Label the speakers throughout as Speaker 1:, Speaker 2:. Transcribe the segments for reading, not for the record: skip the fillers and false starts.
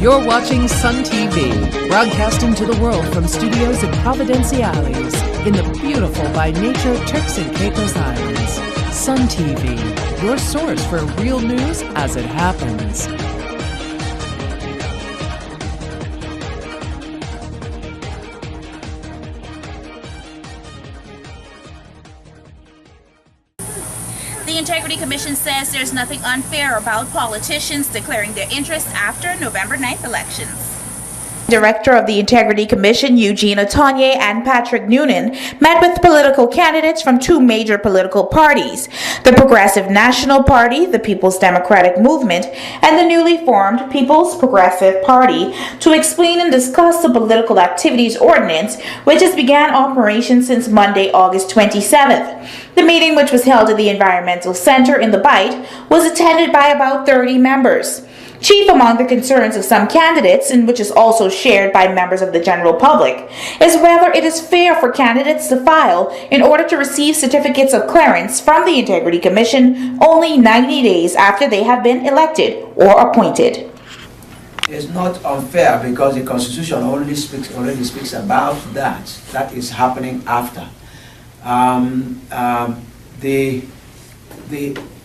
Speaker 1: You're watching Sun TV, broadcasting to the world from studios in Providenciales, in the beautiful by nature Turks and Caicos Islands. Sun TV, your source for real news as it happens.
Speaker 2: The Integrity Commission says there's nothing unfair about politicians declaring their interest after November 9th elections.
Speaker 3: Director of the Integrity Commission Eugene Otuonye and Patrick Noonan met with political candidates from two major political parties, the Progressive National Party, the People's Democratic Movement, and the newly formed People's Progressive Party, to explain and discuss the Political Activities Ordinance, which has began operation since Monday, August 27th. The meeting, which was held at the Environmental Center in the Bight, was attended by about 30 members. Chief among the concerns of some candidates, and which is also shared by members of the general public, is whether it is fair for candidates to file in order to receive certificates of clearance from the Integrity Commission only 90 days after they have been elected or appointed.
Speaker 4: It's not unfair because the Constitution already speaks about that. That is happening after.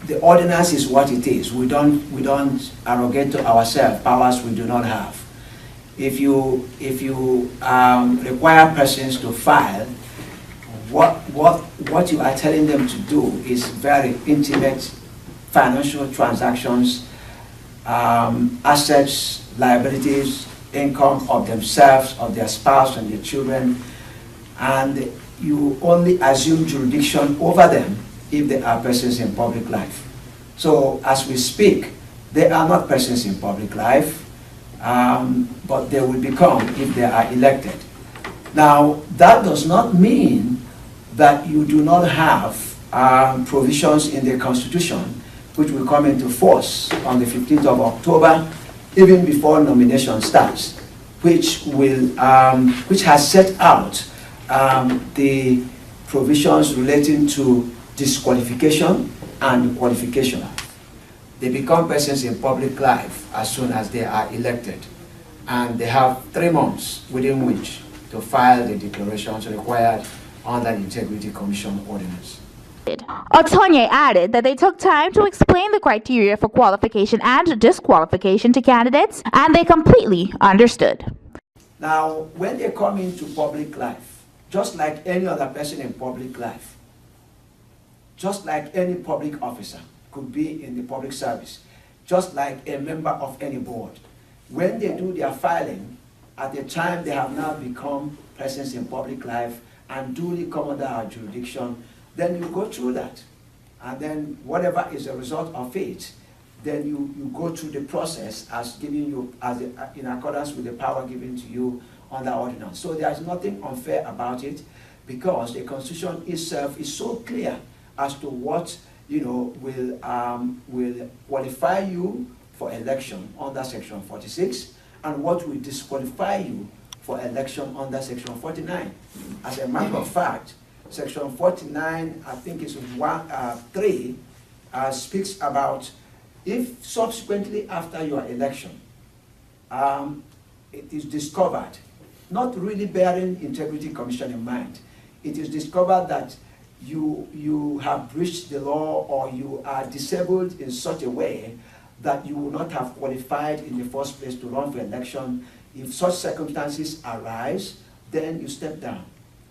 Speaker 4: The ordinance is what it is. We don't arrogate to ourselves powers we do not have. If you require persons to file, what you are telling them to do is very intimate financial transactions, assets, liabilities, income of themselves, of their spouse and their children, and you only assume jurisdiction over them if they are persons in public life. So as we speak, they are not persons in public life, but they will become if they are elected. Now, that does not mean that you do not have provisions in the Constitution which will come into force on the 15th of October, even before nomination starts, which has set out the provisions relating to disqualification and qualification. They become persons in public life as soon as they are elected, and they have 3 months within which to file the declarations required under the Integrity Commission Ordinance.
Speaker 3: Otuonye added that they took time to explain the criteria for qualification and disqualification to candidates, and they completely understood.
Speaker 4: Now, when they come into public life, just like any other person in public life, just like any public officer could be in the public service, just like a member of any board, when they do their filing, at the time they have now become persons in public life and duly come under our jurisdiction, then you go through that. And then whatever is the result of it, then you go through the process as giving you, in accordance with the power given to you under ordinance. So there is nothing unfair about it, because the Constitution itself is so clear as to what will qualify you for election under Section 46 and what will disqualify you for election under Section 49. As a matter of fact, Section 49, I think it's 3, speaks about if subsequently after your election it is discovered, not really bearing Integrity Commission in mind, it is discovered that you have breached the law or you are disabled in such a way that you will not have qualified in the first place to run for election. If such circumstances arise, then you step down.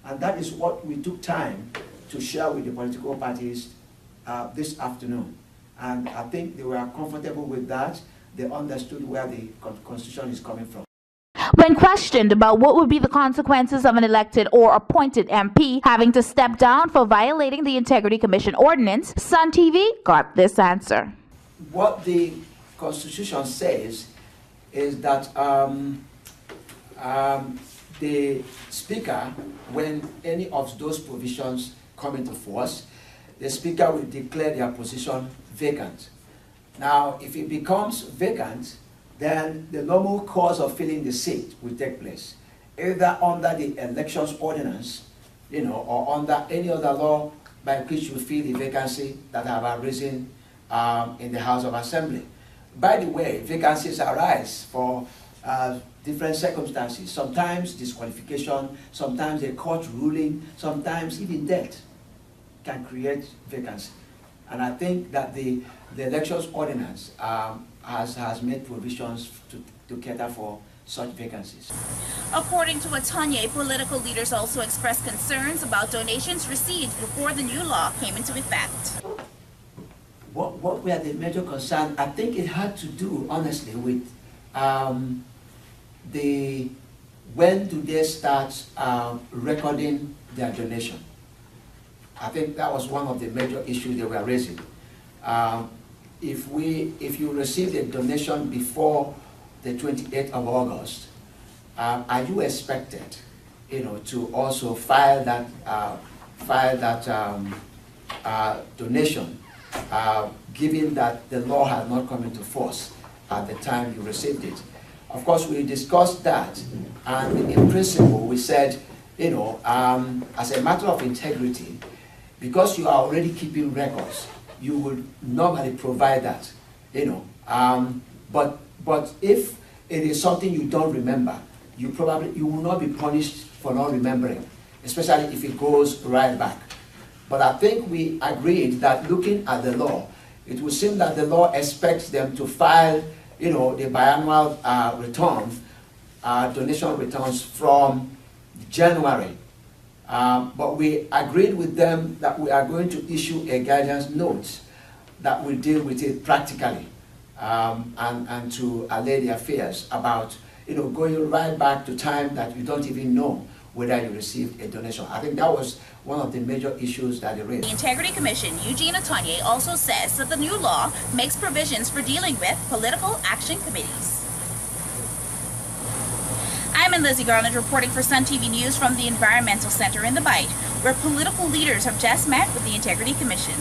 Speaker 4: And that is what we took time to share with the political parties this afternoon. And I think they were comfortable with that. They understood where the Constitution is coming from.
Speaker 3: When questioned about what would be the consequences of an elected or appointed MP having to step down for violating the Integrity Commission Ordinance, Sun TV got this answer.
Speaker 4: What the Constitution says is that the Speaker, when any of those provisions come into force, the Speaker will declare their position vacant. Now, if it becomes vacant, then the normal course of filling the seat will take place, either under the elections ordinance, or under any other law by which you fill the vacancy that have arisen in the House of Assembly. By the way, vacancies arise for different circumstances, sometimes disqualification, sometimes a court ruling, sometimes even death can create vacancy. And I think that the elections ordinance has made provisions to cater for such vacancies.
Speaker 2: According to Otuonye, political leaders also expressed concerns about donations received before the new law came into effect.
Speaker 4: What were the major concerns? I think it had to do, honestly, with when do they start recording their donation? I think that was one of the major issues they were raising. If you received a donation before the 28th of August, are you expected, to also file that donation, given that the law had not come into force at the time you received it? Of course, we discussed that, and in principle, we said, as a matter of integrity, because you are already keeping records, you would normally provide that, But if it is something you don't remember, you will not be punished for not remembering, especially if it goes right back. But I think we agreed that looking at the law, it would seem that the law expects them to file, the biannual returns, donation returns from January. But we agreed with them that we are going to issue a guidance note that will deal with it practically, and to allay their fears about going right back to time that you don't even know whether you received a donation. I think that was one of the major issues that they raised.
Speaker 2: The Integrity Commission Eugene Otuonye also says that the new law makes provisions for dealing with political action committees. I'm Lizzie Garland reporting for Sun TV News from the Environmental Center in the Bight, where political leaders have just met with the Integrity Commission.